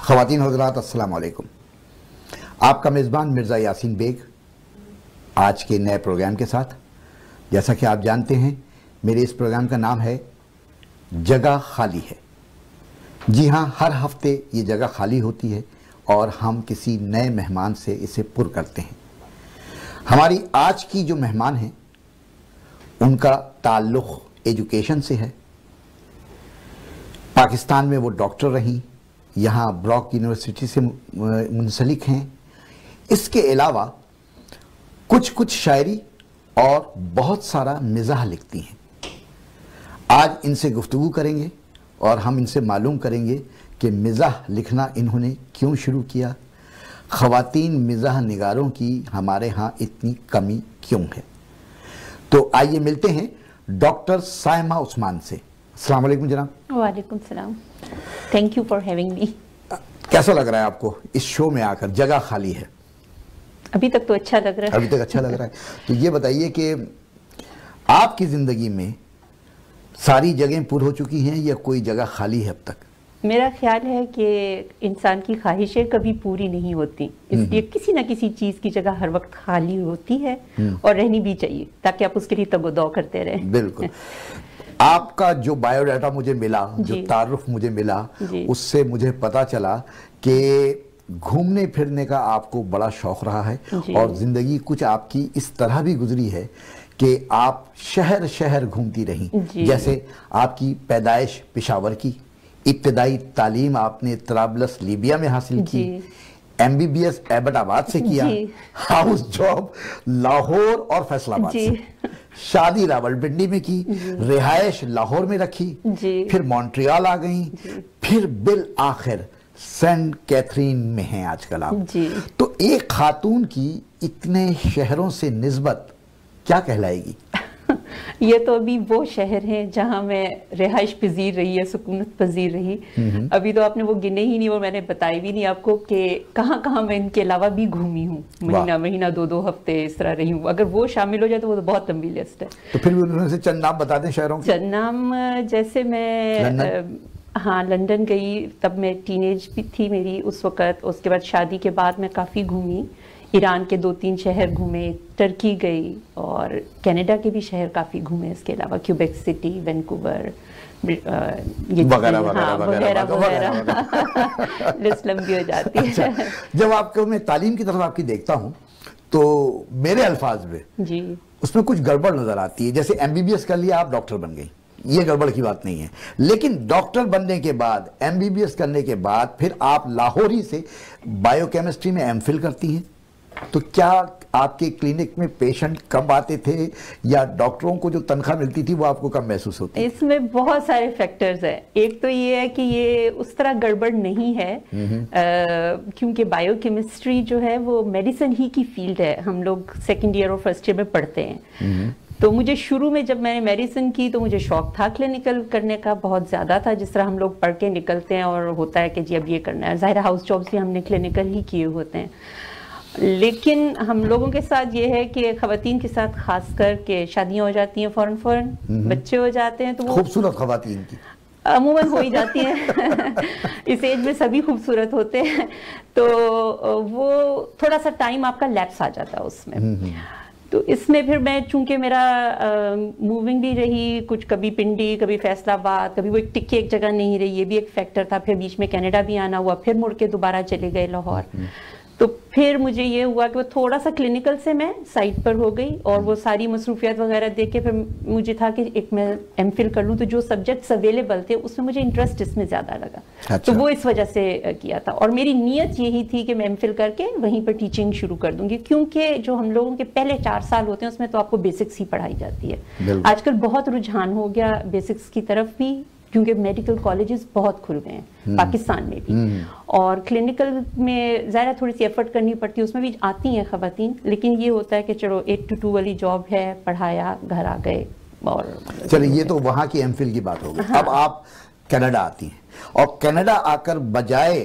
خواتین حضرات السلام علیکم. آپ کا میزبان مرزا یاسین بیگ آج کے نئے پروگرام کے ساتھ. جیسا کہ آپ جانتے ہیں میرے اس پروگرام کا نام ہے جگہ خالی ہے. جی ہاں، ہر ہفتے یہ جگہ خالی ہوتی ہے اور ہم کسی نئے مہمان سے اسے پر کرتے ہیں. ہماری آج کی جو مہمان ہیں ان کا تعلق ایجوکیشن سے ہے. پاکستان میں وہ ڈاکٹر رہیں، یہاں بروک یونیورسٹی سے منسلک ہیں. اس کے علاوہ کچھ شاعری اور بہت سارا مزاح لکھتی ہیں. آج ان سے گفتگو کریں گے اور ہم ان سے معلوم کریں گے کہ مزاح لکھنا انہوں نے کیوں شروع کیا، خواتین مزاح نگاروں کی ہمارے ہاں اتنی کمی کیوں ہے. تو آئیے ملتے ہیں ڈاکٹر سائمہ عثمان سے. السلام علیکم جناب. وعلیکم السلام. Thank you for having me. کیسا لگ رہا ہے آپ کو اس شو میں آ کر؟ جگہ خالی ہے. ابھی تک تو اچھا لگ رہا ہے. ابھی تک اچھا لگ رہا ہے. تو یہ بتائیے کہ آپ کی زندگی میں ساری جگہیں پر ہو چکی ہیں یا کوئی جگہ خالی ہے اب تک؟ میرا خیال ہے کہ انسان کی خواہشیں کبھی پوری نہیں ہوتی، اس لیے کسی نہ کسی چیز کی جگہ ہر وقت خالی ہوتی ہے اور رہنی بھی چاہیے تاکہ آپ اس کے لیے تگ و دو کرتے رہیں. بالکل. آپ کا جو بائیو ڈیٹا مجھے ملا، جو تعارف مجھے ملا، اس سے مجھے پتا چلا کہ گھومنے پھرنے کا آپ کو بڑا شوق رہا ہے اور زندگی کچھ آپ کی اس طرح بھی گزری ہے کہ آپ شہر شہر گھومتی رہیں. جیسے آپ کی پیدائش پشاور کی، ابتدائی تعلیم آپ نے طرابلس لیبیا میں حاصل کی، MBBS ایبٹ آباد سے کیا، ہاؤس جاب لاہور اور فیصل آباد سے، شادی راولپنڈی میں کی، رہائش لاہور میں رکھی، پھر مونٹریال آ گئیں، پھر بالآخر سینٹ کیتھرین میں ہیں آج کل آپ. تو ایک خاتون کی اتنے شہروں سے نسبت کیا کہلائے گی؟ یہ تو ابھی وہ شہر ہیں جہاں میں رہائش پذیر رہی ہے، سکونت پذیر رہی. ابھی تو آپ نے وہ گنے ہی نہیں اور میں نے بتائی بھی نہیں آپ کو کہ کہاں کہاں میں ان کے علاوہ بھی گھومی ہوں. مہینہ 2 ہفتے اس طرح رہی ہوں. اگر وہ شامل ہو جائے تو وہ بہت لمبی لسٹ ہے. تو پھر انہوں سے چند نام بتا دیں شہروں کے. چند نام جیسے میں لندن گئی، تب میں ٹین ایج بھی تھی میری اس وقت. اس کے بعد شادی کے بعد میں کافی گھومی، ایران کے 2-3 شہر گھومے، ٹرکی گئی اور کینیڈا کے بھی شہر کافی گھومے. اس کے علاوہ کیوبیک سٹی، وینکوور وغیرہ وغیرہ وغیرہ لسٹ لمبی ہو جاتی ہے. جب آپ کو میں تعلیم کی طرف آپ کی دیکھتا ہوں تو میرے الفاظ میں اس میں کچھ گڑبڑ نظر آتی ہے. جیسے MBBS کر لیا، آپ ڈاکٹر بن گئی، یہ گڑبڑ کی بات نہیں ہے. لیکن ڈاکٹر بننے کے بعد، MBBS کرنے کے بعد پھر آپ لاہور ہی سے بائیو کیمسٹری میں MPhil کرتی ہیں. تو کیا آپ کے کلینک میں پیشنٹ کم آتے تھے یا ڈاکٹروں کو جو تنخواہ ملتی تھی وہ آپ کو کم محسوس ہوتی؟ اس میں بہت سارے فیکٹرز ہیں. ایک تو یہ ہے کہ یہ اس طرح گڑبڑ نہیں ہے کیونکہ بائیو کیمسٹری جو ہے وہ میڈیسن ہی کی فیلڈ ہے. ہم لوگ سیکنڈ ایئر اور فرسٹ ایئر میں پڑھتے ہیں. تو مجھے شروع میں جب میں نے میڈیسن کی تو مجھے شوق تھا کلینکل کرنے کا بہت زیادہ تھا، جس طرح ہم لوگ پڑھ کے نکلتے ہیں اور ہوتا ہے کہ جی اب یہ کرنا ہے. ظاہر ہاؤس جابس بھی ہم نے کلینکل ہی کیے ہوتے ہیں. لیکن ہم لوگوں کے ساتھ یہ ہے کہ خواتین کے ساتھ خاص کر کہ شادیاں ہو جاتی ہیں فوراً بچے ہو جاتے ہیں تو وہ خوبصورت خواتین کی عموماً ہو ہی جاتی ہیں. اس ایج میں سبھی خوبصورت ہوتے ہیں تو وہ تھوڑا سا ٹائم آپ کا لیپس آ جاتا ہے اس میں. تو اس میں پھر میں چونکہ میرا موونگ بھی رہی، کچھ کبھی پنڈی کبھی فیصل آباد، کبھی وہ ایک ٹکے ایک جگہ نہیں رہی، یہ بھی ایک فیکٹر تھا. پھر بیچ میں کینیڈا بھی آنا ہوا، پھر مڑ کے دوبارہ چلے گئے لاہور. تو پھر مجھے یہ ہوا کہ وہ تھوڑا سا کلینکل سے میں سائٹ پر ہو گئی اور وہ ساری مصروفیات وغیرہ دیکھ کے پھر مجھے تھا کہ ایک میں MPhil کر لوں. تو جو سبجیکٹس اویلیبل تھے اس میں مجھے انٹرسٹ اس میں زیادہ لگا. تو وہ اس وجہ سے کیا تھا اور میری نیت یہی تھی کہ میں MPhil کر کے وہیں پر ٹیچنگ شروع کر دوں گی، کیونکہ جو ہم لوگوں کے پہلے 4 سال ہوتے ہیں اس میں تو آپ کو بیسکس ہی پڑھائی جاتی ہے. آج کل بہت رجحان ہو گیا بیسکس کی طرف بھی کیونکہ میڈیکل کالجز بہت کھل گئے ہیں پاکستان میں بھی. اور کلینکل میں ظاہر تھوڑی سی ایفرٹ کرنی پڑتی ہے، اس میں بھی آتی ہیں خواتین، لیکن یہ ہوتا ہے کہ چلو 8 to 2 والی جاب ہے، پڑھایا، گھر آ گئے. اور چلیں یہ تو وہاں کی MPhil کی بات ہو گئی. اب آپ کینیڈا آتی ہیں اور کینیڈا آ کر بجائے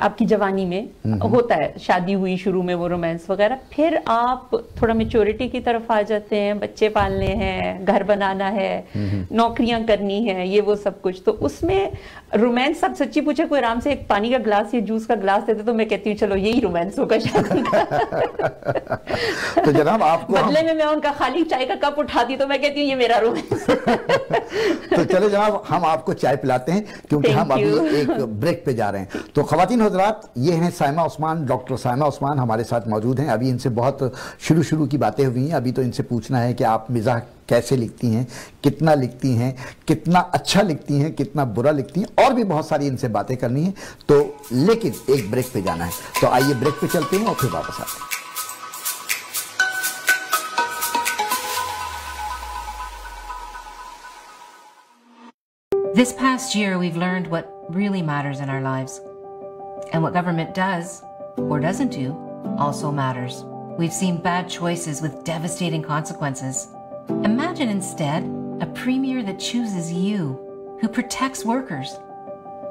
آپ کی جوانی میں ہوتا ہے، شادی ہوئی شروع میں وہ رومانس وغیرہ، پھر آپ تھوڑا میچورٹی کی طرف آ جاتے ہیں، بچے پالنے ہیں، گھر بنانا ہے، نوکریاں کرنی ہیں، یہ وہ سب کچھ، تو اس میں رومانس اب سچی پوچھے کوئی آرام سے ایک پانی کا گلاس یا جوس کا گلاس دیتے تو میں کہتی ہوں چلو یہی رومانس ہوگا شادی کا. تو جناب آپ کو بدلے میں ان کا خالی چائے کا کپ اٹھاتی تو میں کہتی ہوں یہ میرا رومانس. تو چلے جناب ہم آپ کو چائے پلاتے ہیں کیونکہ ہم ابھی ایک بریک پہ جا رہے ہیں. تو خواتین حضرات، یہ ہیں سائمہ عثمان، ڈاکٹر سائمہ عثمان ہمارے ساتھ موجود ہیں. ابھی ان سے بہت شروع کی باتیں ہوئی ہیں. ابھی تو ان سے پوچھنا ہے کہ آپ مزاح کیسے لکھتی ہیں، کتنا لکھتی ہیں، کتنا اچھا لکھتی ہیں، کتنا برا لکھتی ہیں، اور بھی بہت ساری ان سے باتیں کرنی ہیں. تو لیکن ایک بریک پہ جانا ہے، تو آئیے بریک پہ چلتے ہیں اور پھر واپس آتے ہیں. This past year, we've learned what really matters in our lives. And what government does, or doesn't do, also matters. We've seen bad choices with devastating consequences. Imagine instead a premier that chooses you, who protects workers,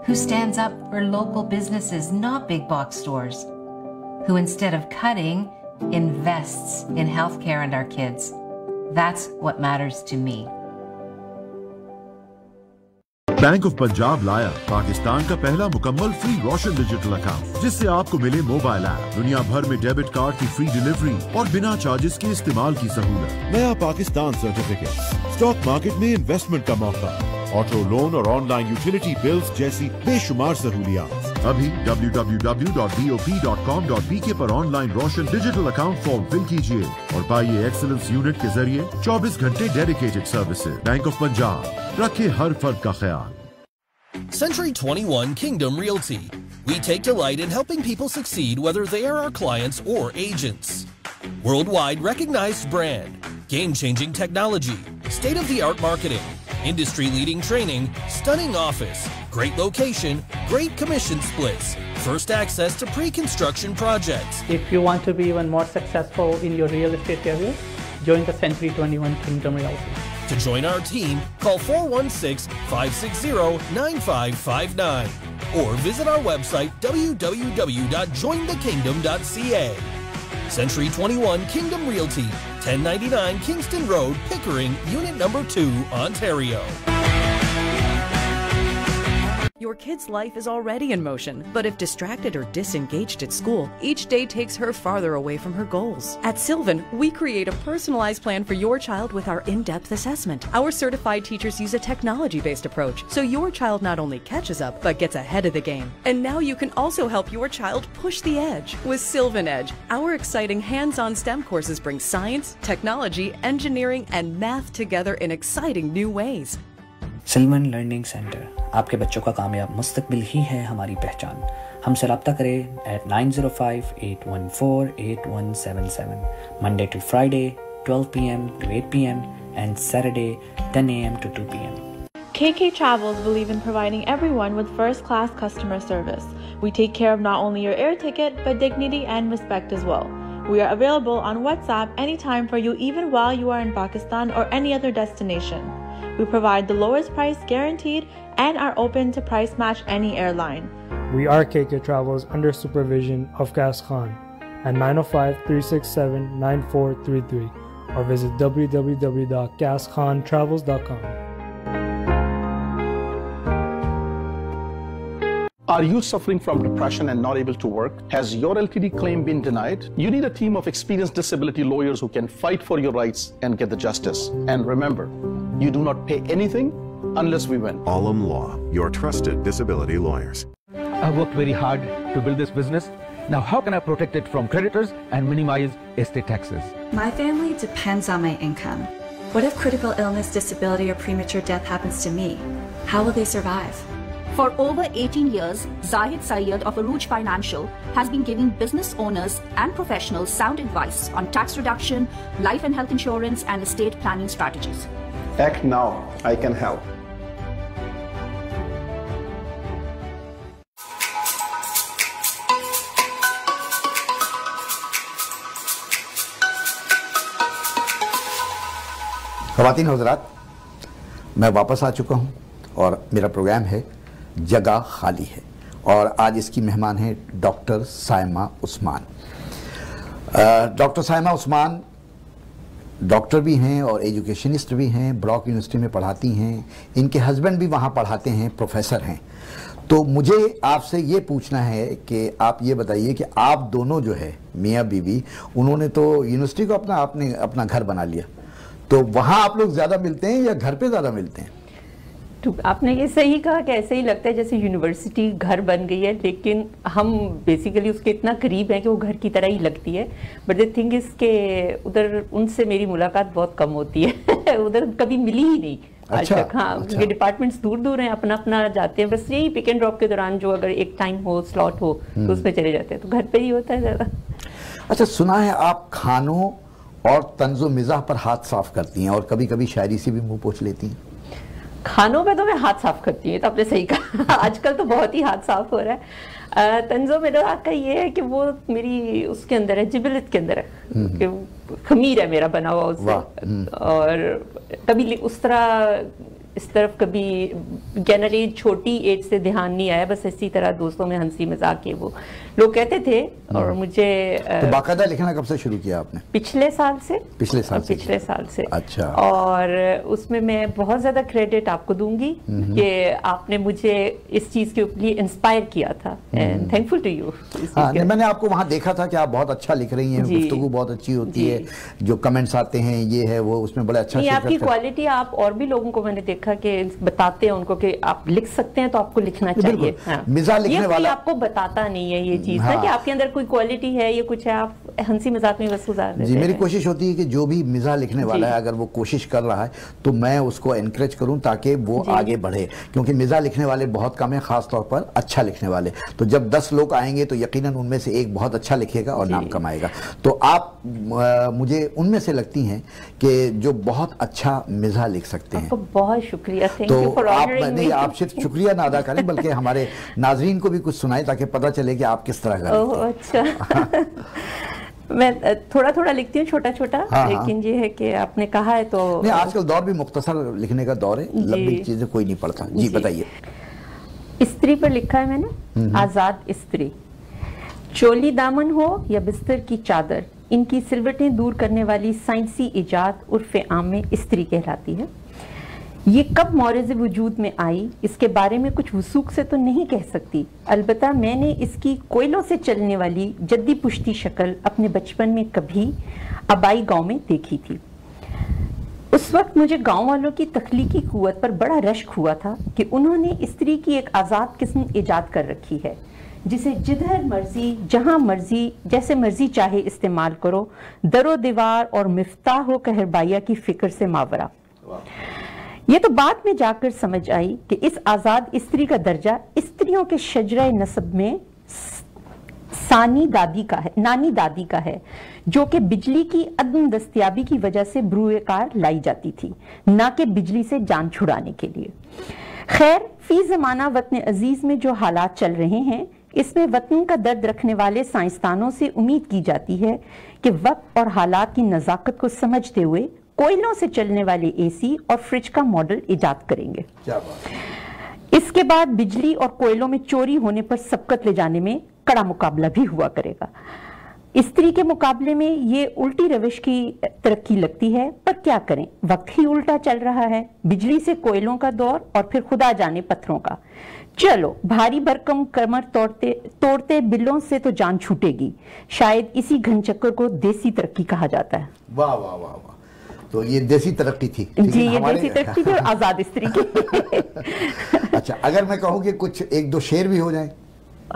who stands up for local businesses, not big box stores, who instead of cutting, invests in healthcare and our kids. That's what matters to me. Bank of Punjab لایا پاکستان کا پہلا مکمل free روشن digital account, جس سے آپ کو ملے موبائل ایپ، دنیا بھر میں ڈیبٹ کارڈ کی فری ڈیلیوری اور بنا چارجز کے استعمال کی سہولت، نیا پاکستان سرٹیفکیٹ، اسٹاک مارکیٹ میں انویسٹمنٹ کا موقع، آٹو لون اور آن لائن یوٹیلیٹی بلز جیسی بے شمار سہولیات. ابھی www.bop.com.bk پر آن لائن روشن ڈیجیٹل اکاؤنٹ فارم فل کیجیے اور پائیے ایکسلنس یونٹ کے ذریعے 24 گھنٹے dedicated services. Bank of Punjab, رکھے ہر فرد کا خیال. Century 21 Kingdom Realty. We take delight in helping people succeed whether they are our clients or agents. Worldwide recognized brand, game-changing technology, state-of-the-art marketing, industry-leading training, stunning office, great location, great commission splits, first access to pre-construction projects. If you want to be even more successful in your real estate career, join the Century 21 Kingdom Realty. To join our team, call 416-560-9559 or visit our website www.jointhekingdom.ca. Century 21 Kingdom Realty, 1099 Kingston Road, Pickering, Unit Number 2, Ontario. Your kid's life is already in motion, but if distracted or disengaged at school, each day takes her farther away from her goals. At Sylvan, we create a personalized plan for your child with our in-depth assessment. Our certified teachers use a technology-based approach, so your child not only catches up, but gets ahead of the game. And now you can also help your child push the edge. With Sylvan Edge, our exciting hands-on STEM courses bring science, technology, engineering, and math together in exciting new ways. Sloan learning centre, آپ کے بچوں کا کامیاب مستقبل ہی ہے ہماری پہچان. ہم سے رابطہ کریں at 905-814-8177 Monday to Friday 12 p.m. to 8 p.m. and Saturday 10 a.m. to 2 p.m. KK Travels believe in providing everyone with first-class customer service. We take care of not only your air ticket, but dignity and respect as well. We are available on WhatsApp anytime for you, even while you are in Pakistan or any other destination. We provide the lowest price guaranteed and are open to price match any airline. We are KK Travels under supervision of Qais Khan at 905-367-9433 or visit www.qaiskhan.travels.com. Are you suffering from depression and not able to work? Has your LTD claim been denied? You need a team of experienced disability lawyers who can fight for your rights and get the justice. And remember, you do not pay anything unless we win. Alam Law, your trusted disability lawyers. I worked very hard to build this business. Now how can I protect it from creditors and minimize estate taxes? My family depends on my income. What if critical illness, disability, or premature death happens to me? How will they survive? For over 18 years, Zahid Syed of Aruj Financial has been giving business owners and professionals sound advice on tax reduction, life and health insurance, and estate planning strategies. Act now. I can help. خواتین حضرات، میں واپس آ چکا ہوں اور میرا programme ہے جگہ خالی ہے. اور آج اس کی مہمان ہیں ڈاکٹر سائمہ عثمان. ڈاکٹر سائمہ عثمان ڈاکٹر بھی ہیں اور ایجوکیشنسٹ بھی ہیں, براک یونیورسٹی میں پڑھاتی ہیں, ان کے ہسبینڈ بھی وہاں پڑھاتے ہیں, پروفیسر ہیں. تو مجھے آپ سے یہ پوچھنا ہے کہ آپ یہ بتائیے کہ آپ دونوں جو ہے میاں بیوی, انہوں نے تو یونیورسٹی کو اپنا گھر بنا لیا, تو وہاں آپ لوگ زیادہ ملتے ہیں یا گھر پہ زیادہ ملتے ہیں؟ تو آپ نے یہ صحیح کہا کہ ایسے ہی لگتا ہے جیسے یونیورسٹی گھر بن گئی ہے, لیکن ہم بیسیکلی اس کے اتنا قریب ہیں کہ وہ گھر کی طرح ہی لگتی ہے. بٹ دی تھنگ از کہ ادھر ان سے میری ملاقات بہت کم ہوتی ہے, ادھر کبھی ملی ہی نہیں آج تک. ہاں, کیونکہ ڈپارٹمنٹس دور دور ہیں, اپنا اپنا جاتے ہیں, بس یہی پک اینڈ ڈراپ کے دوران جو اگر ایک ٹائم ہو, سلاٹ ہو تو اس پہ چلے جاتے ہیں, تو گھر پہ ہی ہوتا ہے زیادہ. اچھا, سنا ہے آپ کھانوں اور طنز و مزاح پر ہاتھ صاف کرتی ہیں اور کبھی کبھی شاعری سے بھی منہ پوچھ لیتی ہیں. کھانوں پہ تو میں ہاتھ صاف کرتی ہوں, تو آپ نے صحیح کہا, آج کل تو بہت ہی ہاتھ صاف ہو رہا ہے. طنز و مزاح کا یہ ہے کہ وہ میری اس کے اندر ہے, جبلت کے اندر ہے, کہ خمیر ہے میرا بنا ہوا اس سے. اور کبھی اس طرف کبھی جنرلی چھوٹی ایج سے دھیان نہیں آیا, بس اسی طرح دوستوں میں ہنسی مذاق کے وہ لوگ کہتے تھے. اور مجھے باقاعدہ لکھنا کب سے شروع کیا آپ نے؟ پچھلے سال سے. اچھا. اور اس میں میں بہت زیادہ کریڈٹ آپ کو دوں گی کہ آپ نے مجھے اس چیز کے لیے انسپائر کیا تھا, اینڈ تھینکفل ٹو یو. میں نے آپ کو وہاں دیکھا تھا کہ آپ بہت اچھا لکھ رہی ہیں, گفتگو بہت اچھی ہوتی ہے, جو کمنٹس آتے ہیں یہ ہے وہ, اس میں بڑا اچھا. آپ کی کوالٹی, آپ اور بھی لوگوں کو میں نے دیکھا کہ بتاتے ہیں ان کو کہ آپ لکھ سکتے ہیں تو آپ کو لکھنا چاہیے. مزاح لکھنے والا آپ کو بتاتا نہیں ہے یہ چیز کہ آپ کے اندر کوئی کوالٹی ہے, یہ کچھ ہے, آپ ہنسی مذاق میں بس گزار دیتے ہیں. جی, میری کوشش ہوتی ہے کہ جو بھی مزاح لکھنے والا ہے اگر وہ کوشش کر رہا ہے تو میں اس کو انکریج کروں تاکہ وہ آگے بڑھے, کیونکہ مزاح لکھنے والے بہت کم ہیں, خاص طور پر اچھا لکھنے والے. تو جب 10 لوگ آئیں گے تو یقیناً ان میں سے ایک بہت اچھا لکھے گا اور نام کمائے گا. تو آپ مجھے ان میں سے لگتی ہیں کہ جو بہت اچھا مزاح لکھ سکتے ہیں. بہت شکریہ. تو آپ صرف شکریہ نہ ادا کریں بلکہ ہمارے ناظرین کو بھی کچھ سنائیں تاکہ پتہ چلے کہ آپ کس طرح کریں. اچھا, میں تھوڑا لکھتی ہوں, چھوٹا چھوٹا, لیکن یہ ہے کہ آپ نے کہا ہے تو آج کل دور بھی مختصر لکھنے کا دور ہے, لمبی چیزیں کوئی نہیں پڑھتا. جی بتائیے. استری پر لکھا ہے میں نے, آزاد استری. چولی دامن ہو یا بستر کی چادر, ان کی سلوٹیں دور کرنے والی سائنسی ایجاد عرف عام میں استری کہلاتی ہے. یہ کب مورز وجود میں آئی اس کے بارے میں کچھ وثوق سے تو نہیں کہہ سکتی, البتہ میں نے اس کی کوئلوں سے چلنے والی جدی پشتی شکل اپنے بچپن میں کبھی آبائی گاؤں میں دیکھی تھی. اس وقت مجھے گاؤں والوں کی تخلیقی قوت پر بڑا رشک ہوا تھا کہ انہوں نے استری کی ایک آزاد قسم ایجاد کر رکھی ہے جسے جدھر مرضی, جہاں مرضی, جیسے مرضی چاہے استعمال کرو, در و دیوار اور مفتاح و کہربائیہ کی فکر سے ماورا. یہ تو بعد میں جا کر سمجھ آئی کہ اس آزاد استری کا درجہ استریوں کے شجرہ نسب میں نانی دادی کا ہے, جو کہ بجلی کی عدم دستیابی کی وجہ سے بروئے کار لائی جاتی تھی, نہ کہ بجلی سے جان چھڑانے کے لیے. خیر, فی زمانہ وطن عزیز میں جو حالات چل رہے ہیں, اس میں وطن کا درد رکھنے والے سائنسدانوں سے امید کی جاتی ہے کہ وقت اور حالات کی نزاکت کو سمجھتے ہوئے کوئلوں سے چلنے والے اے سی اور فریج کا ماڈل ایجاد کریں گے. اس کے بعد بجلی اور کوئلوں میں چوری ہونے پر سبقت لے جانے میں کڑا مقابلہ بھی ہوا کرے گا. استری کے مقابلے میں یہ الٹی روش کی ترقی لگتی ہے, پر کیا کریں, وقت ہی الٹا چل رہا ہے. بجلی سے کوئلوں کا دور اور پھر خدا جانے پتھروں کا. چلو, بھاری بھرکم کمر توڑتے بلوں سے تو جان چھوٹے گی. شاید اسی گھن چکر کو دیسی ترقی کہا جاتا ہے. واہ واہ واہ واہ, تو یہ دیسی ترقی تھی. جی, یہ دیسی ترقی تھی اور آزاد استری کی. اچھا, اگر میں کہوں کہ کچھ ایک دو شعر بھی ہو جائیں.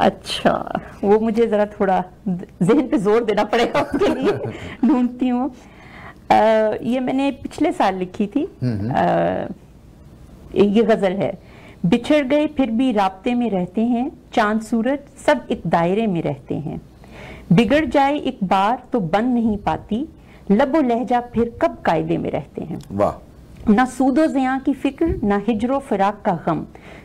اچھا, وہ مجھے ذرا تھوڑا ذہن پہ زور دینا پڑے گا, اس کے لیے ڈھونڈتی ہوں. یہ میں نے پچھلے سال لکھی تھی. یہ غزل ہے. بچھڑ گئے پھر بھی رابطے میں رہتے ہیں, چاند سورج سب ایک دائرے میں رہتے ہیں. بگڑ جائے ایک بار تو بن نہیں پاتی, لب و لہجہ پھر کب قاعدے میں رہتے ہیں. نہ سود و زیاں کی فکر, نہ ہجر و فراق کا غم,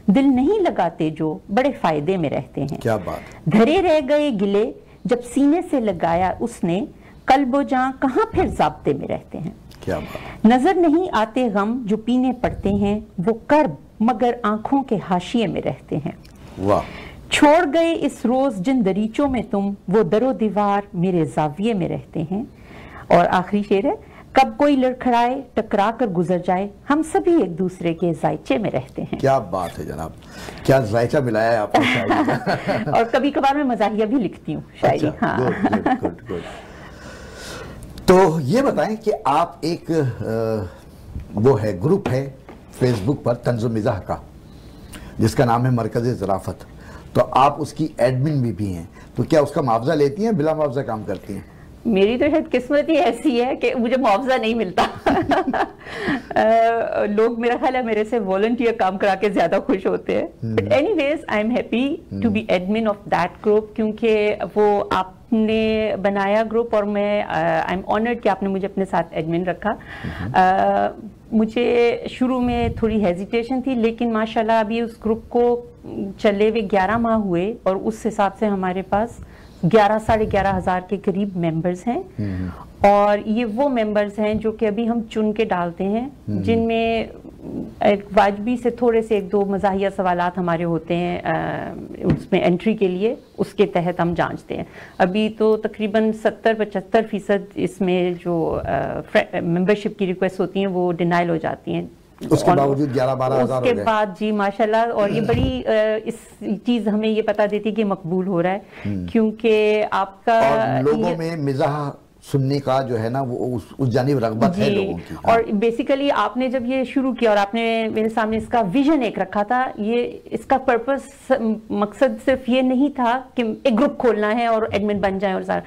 دل نہیں لگاتے جو بڑے فائدے میں رہتے ہیں. کیا بات. دھرے رہ گئے گلے جب سینے سے لگایا اس نے, قلب و جاں کہاں پھر ضابطے میں رہتے ہیں. کیا بات. نظر نہیں آتے غم جو پینے پڑتے ہیں, وہ کرب مگر آنکھوں کے حاشیے میں رہتے ہیں. واہ. چھوڑ گئے اس روز جن دریچوں میں تم، وہ در و دیوار میرے زاویے میں رہتے ہیں. اور آخری شعر ہے، کب کوئی لڑکھڑائے ٹکرا کر گزر جائے، ہم سبھی ایک دوسرے کے ذائچے میں رہتے ہیں. کیا بات ہے جناب، کیا ذائچہ ملایا ہے آپ نے شاعری کا. اور کبھی کبھار میں مزاحیہ بھی لکھتی ہوں شاعری. ہاں گڈ. تو یہ بتائیں کہ آپ ایک وہ ہے گروپ ہے فیس بک پر طنز و مزاح کا جس کا نام ہے مرکز ظرافت، تو آپ اس کی ایڈمن بھی ہیں، تو کیا اس کا معاوضہ لیتی ہیں، بلا معاوضہ کام کرتی ہیں؟ میری تو شاید قسمت ہی ایسی ہے کہ مجھے معاوضہ نہیں ملتا. لوگ میرا خیال ہے میرے سے والنٹیئر کام کرا کے زیادہ خوش ہوتے ہیں. But anyways I am happy to be admin of that group, کیونکہ وہ آپ نے بنایا گروپ اور میں آئی ایم آنرڈ کہ آپ نے مجھے اپنے ساتھ ایڈمن رکھا. مجھے شروع میں تھوڑی ہیزیٹیشن تھی، لیکن ماشاءاللہ ابھی اس گروپ کو چلے ہوئے 11 ماہ ہوئے اور اس حساب سے ہمارے پاس 11,500 کے قریب ممبرز ہیں. اور یہ وہ ممبرز ہیں جو کہ ابھی ہم چن کے ڈالتے ہیں، جن میں ایک واجبی سے تھوڑے سے 1-2 مزاحیہ سوالات ہمارے ہوتے ہیں اس میں انٹری کے لیے، اس کے تحت ہم جانچتے ہیں. ابھی تو تقریباً 70-75% اس میں جو ممبرشپ کی ریکویسٹ ہوتی ہیں وہ ڈینائل ہو جاتی ہیں. اس کے باوجود 11-12 ہزار اس کے بعد جی ماشاءاللہ. اور یہ بڑی اس چیز ہمیں یہ پتا دیتی کہ مقبول ہو رہا ہے، کیونکہ آپ کا لوگوں میں مزاح سننے کا جو ہے نا وہ اس جانب رغبت ہے لوگوں کی. اور بیسیکلی آپ نے جب یہ شروع کیا اور آپ نے میرے سامنے اس کا ویژن ایک رکھا تھا، یہ اس کا پرپس مقصد صرف یہ نہیں تھا کہ ایک گروپ کھولنا ہے اور ایڈمن بن جائیں اور سارا،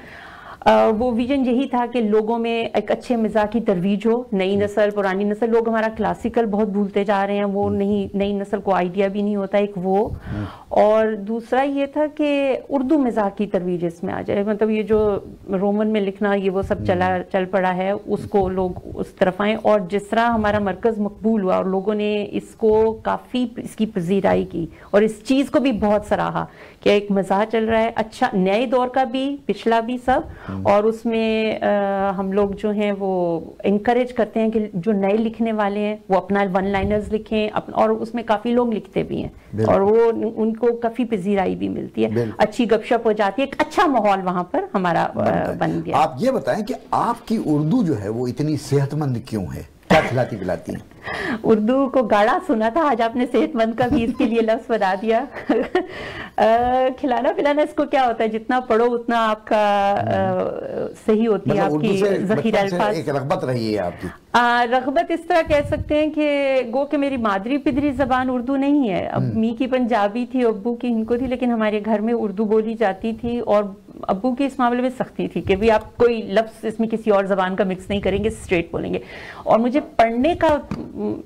وہ ویژن یہی تھا کہ لوگوں میں ایک اچھے مزاح کی ترویج ہو. نئی نسل، پرانی نسل، لوگ ہمارا کلاسیکل بہت بھولتے جا رہے ہیں، وہ نئی نسل کو آئیڈیا بھی نہیں ہوتا. ایک وہ، اور دوسرا یہ تھا کہ اردو مزاح کی ترویج اس میں آ جائے. مطلب یہ جو رومن میں لکھنا یہ وہ سب چل پڑا ہے، اس کو لوگ اس طرف آئیں. اور جس طرح ہمارا مرکز مقبول ہوا اور لوگوں نے اس کو کافی اس کی پذیرائی کی اور اس چیز کو بھی بہت سراہا کہ ایک مزاح چل رہا ہے اچھا، نئے دور کا بھی، پچھلا بھی، سب. اور اس میں ہم لوگ جو ہیں وہ انکریج کرتے ہیں کہ جو نئے لکھنے والے ہیں وہ اپنا ون لائنرز لکھیں، اور اس میں کافی لوگ لکھتے بھی ہیں اور وہ ان کو کافی پذیرائی بھی ملتی ہے، اچھی گپ شپ ہو جاتی ہے، ایک اچھا ماحول وہاں پر ہمارا بن گیا. آپ یہ بتائیں کہ آپ کی اردو جو ہے وہ اتنی صحت مند کیوں ہے؟ کیا کھلاتی پلاتی ہیں؟ اردو کو گاڑا سنا تھا، آج آپ نے صحت مند کا بھی اس کے لیے لفظ بنا دیا. کھلانا پلانا اس کو کیا ہوتا ہے، جتنا پڑھو اتنا آپ کا صحیح ہوتی ہے آپ کی ذخیرہ الفاظ. ایک رغبت رہی ہے آپ کی؟ رغبت اس طرح کہہ سکتے ہیں کہ گو کہ میری مادری پدری زبان اردو نہیں ہے. امی کی پنجابی تھی، ابو کی ہندکو تھی، لیکن ہمارے گھر میں اردو بولی جاتی تھی. اور ابو کی اس معاملے میں سختی تھی کہ بھی آپ کوئی لفظ اس میں کسی اور زبان کا مکس نہیں کریں گے، اسٹریٹ بولیں گے. اور مجھے پڑھنے کا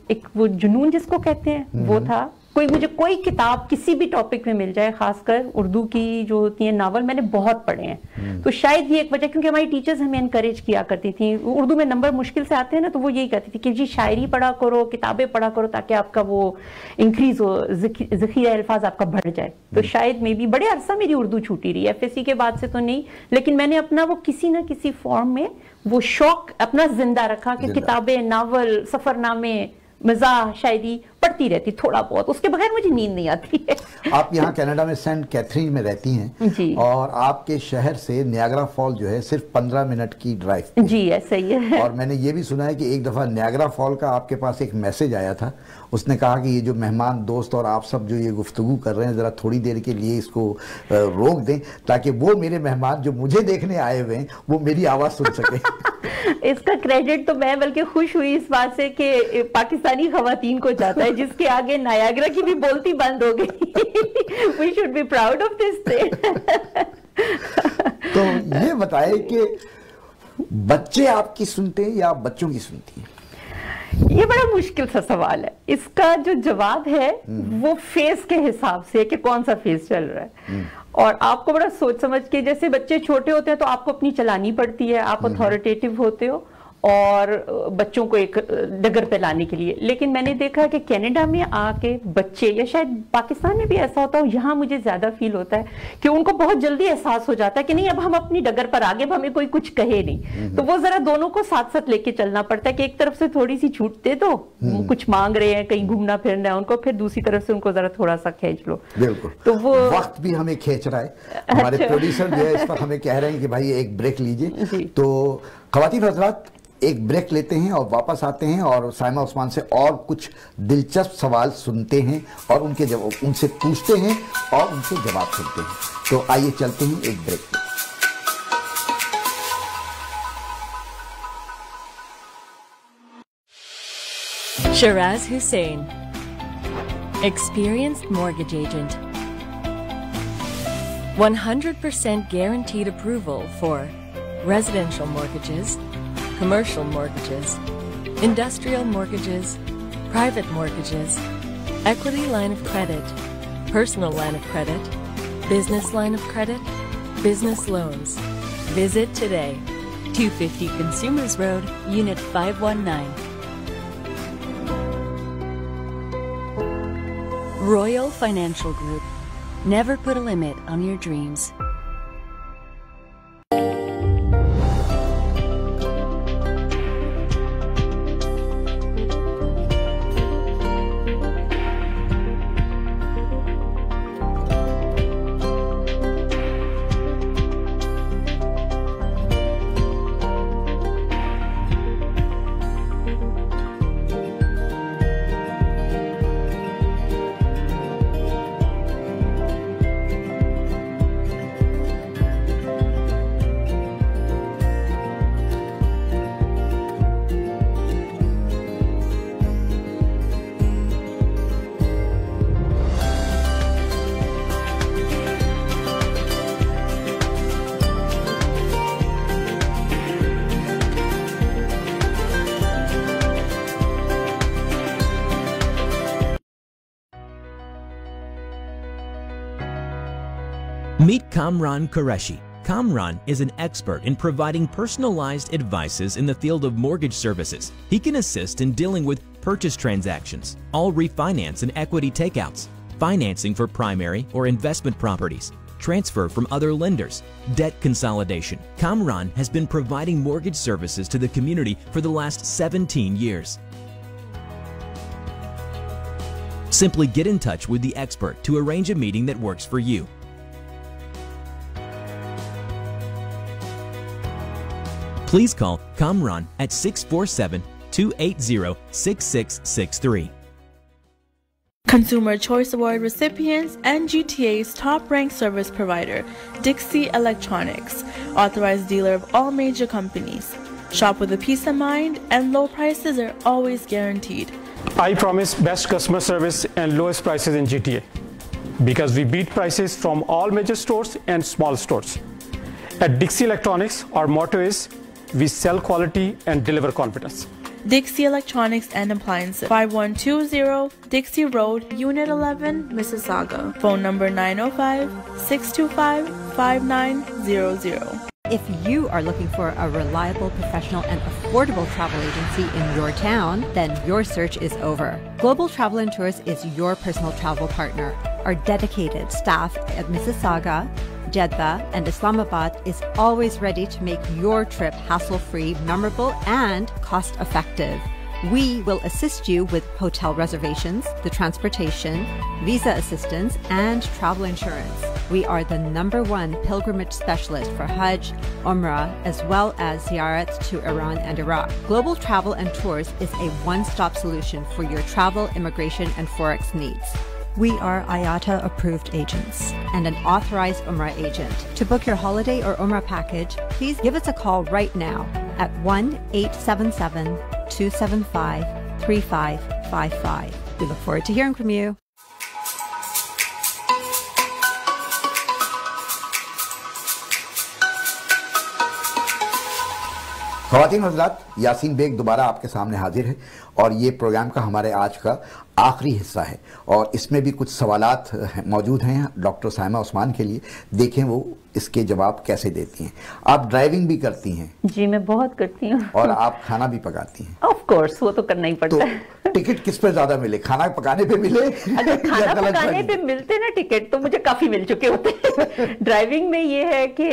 ایک وہ جنون جس کو کہتے ہیں وہ تھا. مجھے کوئی کتاب کسی بھی ٹاپک میں مل جائے، خاص کر اردو کی جو ہوتی ہیں ناول، میں نے بہت پڑھے ہیں. تو شاید یہ ایک وجہ، کیونکہ ہماری ٹیچرز ہمیں انکریج کیا کرتی تھیں. اردو میں نمبر مشکل سے آتے ہیں نا، تو وہ یہی کہتی تھی کہ جی شاعری پڑھا کرو، کتابیں پڑھا کرو، تاکہ آپ کا وہ انکریز ہو، ذخیرہ الفاظ آپ کا بڑھ جائے. تو شاید میں بھی بڑے عرصہ میری اردو چھوٹی رہی ہے، FSC کے بعد سے تو نہیں، لیکن میں نے اپنا وہ کسی نہ کسی فارم میں وہ شوق اپنا زندہ رکھا کہ کتابیں، ناول، سفر نامے، مزاح، شاعری پڑھتی رہتی تھوڑا بہت. اس کے بغیر مجھے نیند نہیں آتی ہے. آپ یہاں کینیڈا میں سینٹ کیتھرین میں رہتی ہیں جی، اور آپ کے شہر سے نیاگرا فال جو ہے صرف 15 منٹ کی ڈرائیو. جی ایسا ہی ہے. اور میں نے یہ بھی سنا ہے کہ ایک دفعہ نیاگرا فال کا آپ کے پاس ایک میسج آیا تھا. اس نے کہا کہ یہ جو مہمان دوست اور آپ سب جو یہ گفتگو کر رہے ہیں ذرا تھوڑی دیر کے لیے اس کو روک دیں تاکہ وہ میرے مہمان جو مجھے دیکھنے آئے ہوئے ہیں وہ میری آواز سن سکیں. اس کا کریڈٹ تو میں بلکہ خوش ہوئی اس بات سے کہ پاکستانی خواتین کو جاتا ہے، جس کے آگے نایاگرا کی بھی بولتی بند ہو گئی. We should be proud of this thing. تو یہ بتائیں کہ بچے آپ کی سنتے ہیں یا آپ بچوں کی سنتی ہیں؟ یہ بڑا مشکل سا سوال ہے. اس کا جو جواب ہے وہ فیس کے حساب سے کہ کون سا فیس چل رہا ہے. اور آپ کو بڑا سوچ سمجھ کے، جیسے بچے چھوٹے ہوتے ہیں تو آپ کو اپنی چلانی پڑتی ہے، آپ اتھارٹیٹیو ہوتے ہو. اور بچوں کو ایک ڈگر پہ لانے کے لیے. لیکن میں نے دیکھا کہ کینیڈا میں آ کے بچے, یا شاید پاکستان میں بھی ایسا ہوتا ہو, یہاں مجھے زیادہ فیل ہوتا ہے کہ ان کو بہت جلدی احساس ہو جاتا ہے کہ نہیں اب ہم اپنی ڈگر پر آگے, اب ہمیں کوئی کچھ کہے نہیں. تو وہ ذرا دونوں کو ساتھ ساتھ لے کے چلنا پڑتا ہے کہ ایک طرف سے تھوڑی سی چھوٹ دے دو, کچھ مانگ رہے ہیں, کہیں گھومنا پھرنا ہے ان کو, پھر دوسری طرف سے ان کو ذرا تھوڑا سا کھینچ لو. بالکل, تو وہ وقت بھی ہمیں کھینچ رہا ہے. ہمارے پروڈیوسر جو ہے اس وقت ہمیں کہہ رہے ہیں کہ بھائی ایک بریک لیجئے. تو خواتین و حضرات ایک بریک لیتے ہیں اور واپس آتے ہیں اور سائمہ عثمان سے اور کچھ دلچسپ سوال سنتے ہیں اور ان سے پوچھتے ہیں اور ان سے جواب سنتے ہیں. تو آئیے چلتے ہیں ایک بریک پہ. Shiraz Hussain, experienced mortgage agent. 100% guaranteed approval for residential mortgages, commercial mortgages, industrial mortgages, private mortgages, equity line of credit, personal line of credit, business line of credit, business loans. Visit today. 250 Consumers Road, Unit 519. Royal Financial Group. Never put a limit on your dreams. Meet Kamran Qureshi. Kamran is an expert in providing personalized advices in the field of mortgage services. He can assist in dealing with purchase transactions, all refinance and equity takeouts, financing for primary or investment properties, transfer from other lenders, debt consolidation. Kamran has been providing mortgage services to the community for the last 17 years. Simply get in touch with the expert to arrange a meeting that works for you. Please call Kamran at 647-280-6663. Consumer Choice Award recipients and GTA's top-ranked service provider, Dixie Electronics, authorized dealer of all major companies. Shop with a peace of mind, and low prices are always guaranteed. I promise best customer service and lowest prices in GTA because we beat prices from all major stores and small stores. At Dixie Electronics, our motto is we sell quality and deliver confidence. Dixie Electronics and Appliances, 5120 Dixie Road, Unit 11, Mississauga. Phone number 905-625-5900. If you are looking for a reliable, professional, and affordable travel agency in your town, then your search is over. Global Travel and Tours is your personal travel partner. Our dedicated staff at Mississauga, Jeddah, and Islamabad is always ready to make your trip hassle-free, memorable, and cost-effective. We will assist you with hotel reservations, the transportation, visa assistance, and travel insurance. We are the #1 pilgrimage specialist for Hajj, Umrah, as well as ziyarat to Iran and Iraq. Global Travel and Tours is a one-stop solution for your travel, immigration, and Forex needs. We are IATA approved agents and an authorized Umrah agent. To book your holiday or Umrah package, please give us a call right now at 1-877-275-3555. We look forward to hearing from you. خواتین حضرات, Yasin bag دوبارہ آپ کے سامنے حاضر ہے اور یہ پروگرام کا ہمارے آج کا آخری حصہ ہے اور اس میں بھی کچھ سوالات موجود ہیں ڈاکٹر سائمہ عثمان کے لیے. دیکھیں وہ اس کے جواب کیسے دیتی ہیں. آپ ڈرائیونگ بھی کرتی ہیں؟ جی میں بہت کرتی ہوں. اور آپ کھانا بھی پکاتی ہیں؟ آف کورس وہ تو کرنا ہی پڑتا ہے. ٹکٹ کس پہ زیادہ ملے, کھانا پکانے پہ ملے؟ اگر کھانا پکانے پہ ملتے نا ٹکٹ تو مجھے کافی مل چکے ہوتے ہیں. ڈرائیونگ میں یہ ہے کہ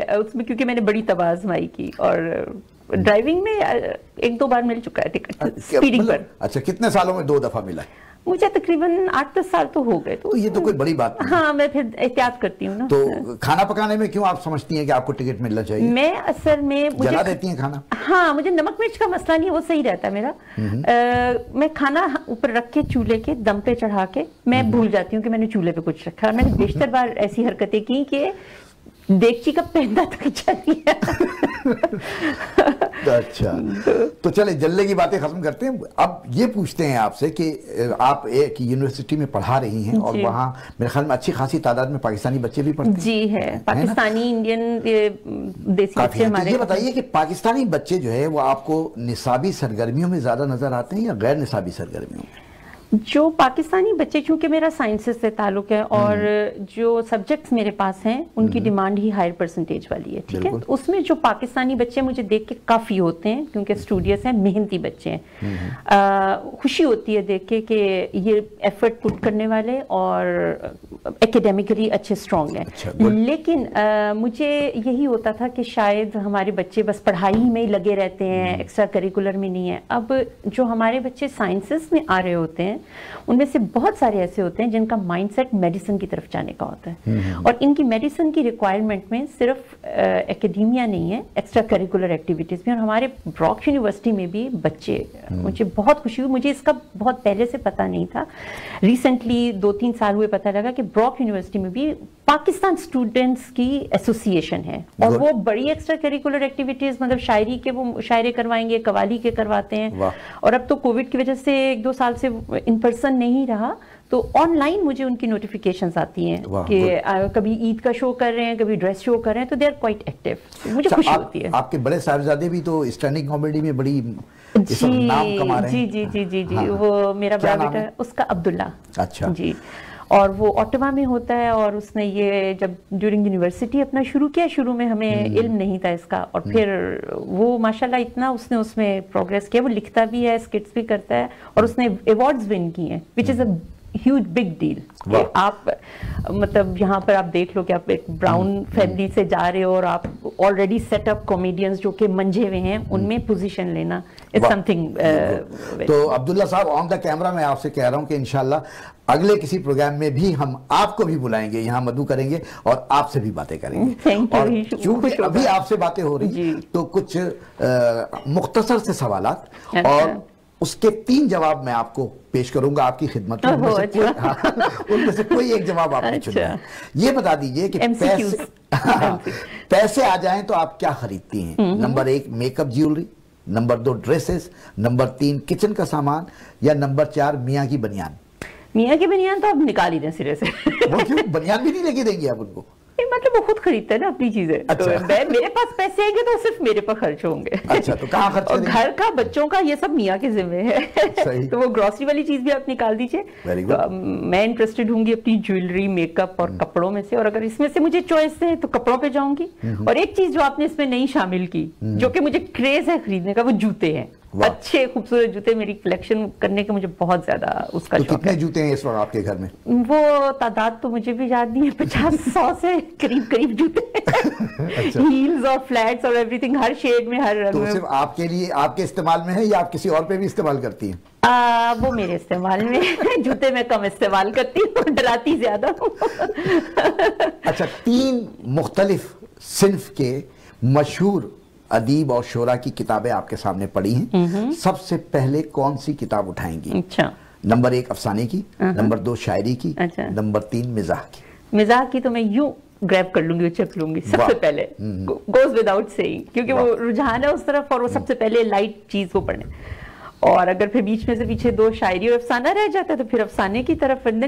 اس میں کیونکہ میں نے بڑی تباہ آزمائی کی اور ڈرائیونگ میں 1-2 بار مل چکا ہے ٹکٹ اسپیڈنگ پر. اچھا کتنے سالوں میں 2 دفعہ ملا ہے؟ مجھے تقریباً 8-10 سال تو ہو گئے. تو یہ تو کوئی بڑی بات نہیں. ہاں میں پھر احتیاط کرتی ہوں نا. تو کھانا پکانے میں کیوں آپ سمجھتی ہیں کہ آپ کو ٹکٹ ملنا چاہیے؟ میں اصل میں جلا دیتی ہیں کھانا؟ ہاں مجھے نمک مرچ کا مسئلہ نہیں ہے, وہ صحیح رہتا ہے میرا. میں کھانا اوپر رکھ کے چولہے کے دم پہ چڑھا کے میں بھول جاتی ہوں کہ میں نے چولہے پہ کچھ رکھا. میں نے بیشتر بار ایسی حرکتیں کی کہ دیگچی کا پہندا تک چلی ہے. اچھا تو چلے جلنے کی باتیں ختم کرتے ہیں. اب یہ پوچھتے ہیں آپ سے کہ آپ ایک یونیورسٹی میں پڑھا رہی ہیں اور وہاں میرے خیال میں اچھی خاصی تعداد میں پاکستانی بچے بھی پڑھتے ہیں. جی ہے, پاکستانی انڈین دیسی بچے ہمارے. یہ بتائیے کہ پاکستانی بچے جو ہے وہ آپ کو نصابی سرگرمیوں میں زیادہ نظر آتے ہیں یا غیر نصابی سرگرمیوں میں؟ جو پاکستانی بچے, چونکہ میرا سائنسز سے تعلق ہے اور جو سبجیکٹس میرے پاس ہیں ان کی ڈیمانڈ ہی ہائر پرسنٹیج والی ہے, ٹھیک ہے. اس میں جو پاکستانی بچے مجھے دیکھ کے کافی ہوتے ہیں کیونکہ اسٹوڈیوس ہیں, محنتی بچے ہیں. خوشی ہوتی ہے دیکھ کے کہ یہ ایفرٹ پٹ کرنے والے اور ایکیڈیمکلی اچھے اسٹرانگ ہیں. لیکن مجھے یہی ہوتا تھا کہ شاید ہمارے بچے بس پڑھائی میں ہی لگے رہتے ہیں, ایکسٹرا کریکولر میں نہیں ہے. اب جو ہمارے بچے سائنسز میں آ رہے ہوتے ہیں ان میں سے بہت سارے ایسے ہوتے ہیں جن کا مائنڈ سیٹ میڈیسن کی طرف جانے کا ہوتا ہے, اور ان کی میڈیسن کی ریکوائرمنٹ میں صرف ایکیڈیمیا نہیں ہے, ایکسٹرا کریکولر ایکٹیویٹیز بھی. اور ہمارے براک یونیورسٹی میں بھی بچے, مجھے بہت خوشی ہوئی, مجھے اس کا بہت پہلے سے پتہ نہیں تھا. ریسنٹلی 2-3 سال ہوئے پتہ لگا کہ براک یونیورسٹی میں بھی پاکستان اسٹوڈنٹس کی ایسوسیشن ہے اور وہ بڑی ایکسٹرا کریکولر ایکٹیویٹیز, مطلب شاعری کے وہ شاعرے کروائیں گے, قوالی کے کرواتے ہیں. اور اب تو کووڈ کی وجہ سے 1-2 سال سے ان پرسن نہیں رہا تو آن لائن مجھے ان کی نوٹیفیکیشنز آتی ہیں کہ کبھی عید کا شو کر رہے ہیں, کبھی ڈریس شو کر رہے ہیں, تو دے آر کوائٹ ایکٹیو. مجھے خوشی ہوتی ہے. آپ کے بڑے صاحبزادے بھی تو اسٹینڈنگ کامیڈی میں بڑی نام کما رہے ہیں. جی جی جی جی وہ میرا بڑا بیٹا اس کا عبداللہ. اچھا جی, اور وہ اوٹوا میں ہوتا ہے اور اس نے یہ جب ڈیورنگ یونیورسٹی اپنا شروع کیا, شروع میں ہمیں علم نہیں تھا اس کا, اور پھر وہ ماشاءاللہ اتنا اس میں پروگریس کیا. وہ لکھتا بھی ہے, اسکٹس بھی کرتا ہے, اور اس نے ایوارڈز ون کی ہیں وچ از اے ہیوج بگ ڈیل. آپ مطلب یہاں پر آپ دیکھ لو کہ آپ ایک براؤن فیملی سے جا رہے ہو اور آپ آلریڈی سیٹ اپ کامیڈینز جو کہ منجھے ہوئے ہیں ان میں پوزیشن لینا از سم تھنگ. تو عبداللہ صاحب آن دا کیمرہ میں آپ سے کہہ رہا ہوں کہ انشاءاللہ اگلے کسی پروگرام میں بھی ہم آپ کو بھی بلائیں گے, یہاں مدعو کریں گے اور آپ سے بھی باتیں کریں گے. اور چونکہ ابھی آپ سے باتیں ہو رہی ہیں تو کچھ مختصر سے سوالات اور اس کے 3 جواب میں آپ کو پیش کروں گا آپ کی خدمت میں. ان میں سے کوئی ایک جواب آپ نے چنا. یہ بتا دیجئے کہ پیسے آ جائیں تو آپ کیا خریدتی ہیں؟ Number 1 make up jewellery, number 2 dresses, number 3 kitchen کا سامان, یا نمبر 4 میاں کی بنیان. میاں کی بنیان تو آپ نکال ہی دیں سرے سے. وہ کیوں, بنیان بھی نہیں لے کے دیں گے آپ ان کو؟ مطلب وہ خود خریدتا ہے نا اپنی چیزیں. میرے پاس پیسے آئیں گے تو صرف میرے پر خرچ ہوں گے. اچھا تو کہاں خرچ کریں گے؟ گھر کا, بچوں کا, یہ سب میاں کے ذمہ ہے. تو وہ گروسری والی چیز بھی آپ نکال دیجئے. میں انٹرسٹڈ ہوں گی اپنی جویلری, میک اپ اور کپڑوں میں سے, اور اگر اس میں سے مجھے چوائس ہے تو کپڑوں پہ جاؤں گی. اور ایک چیز جو آپ نے اس میں نہیں شامل کی جو کہ مجھے کریز ہے خریدنے کا, وہ جوتے ہیں. اچھے خوبصورت جوتے, میری کلیکشن کرنے کا مجے بہت زیادہ اس کا شوق ہے. کتنے جوتے ہیں اس وقت آپ کے گھر میں؟ وہ تعداد تو مجھے بھی یاد نہیں ہے, 50-100 سے قریب جوتے, ہیلز اور فلیٹس اور ایوری تھنگ, ہر شیڈ میں, ہر رنگ میں. تو صرف آپ کے لیے, آپ کے استعمال میں ہے یا آپ کسی اور پہ بھی استعمال کرتی ہیں؟ وہ میرے استعمال میں. جوتے میں کم استعمال کرتی ہوں, ڈراتی زیادہ ہوں. اچھا 3 مختلف صنف کے مشہور ادیب اور شعراء کی کتابیں آپ کے سامنے پڑھی ہیں. سب سے پہلے کون سی کتاب اٹھائیں گی؟ اچھا, نمبر 1 افسانے کی, نمبر 2 شاعری کی, نمبر 3 مزاح کی. مزاح کی تو میں یوں گریب کر لوں گی, چپ لوں گی سب سے پہلے, goes without saying, کیونکہ وہ رجحان ہے اس طرف, اور وہ سب سے پہلے لائٹ چیز وہ پڑھنے. اور اگر پھر بیچ میں سے پیچھے 2 شاعری اور افسانہ رہ جاتا ہے تو پھر افسانے کی طرف.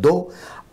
2,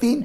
3,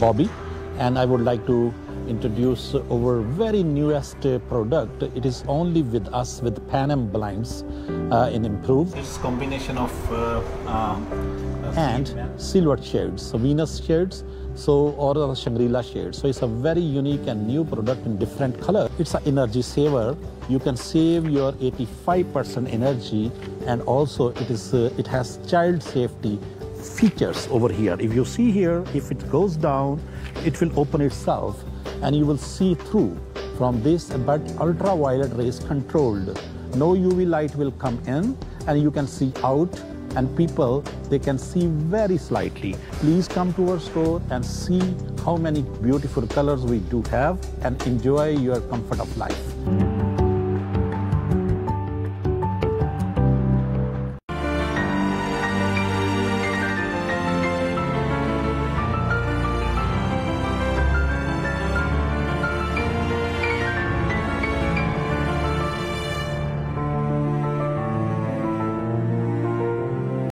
Bobby, and I would like to introduce our very newest product. It is only with us with Pan-Am blinds in improved. It's combination of and silver shades, so Venus shades, or Shangri-La shades. So it's a very unique and new product in different color. It's an energy saver. You can save your 85% energy, and also it has child safety features over here. If you see here, if it goes down, it will open itself and you will see through from this, but ultraviolet rays controlled. No UV light will come in and you can see out, and people, they can see very slightly. Please come to our store and see how many beautiful colors we do have and enjoy your comfort of life.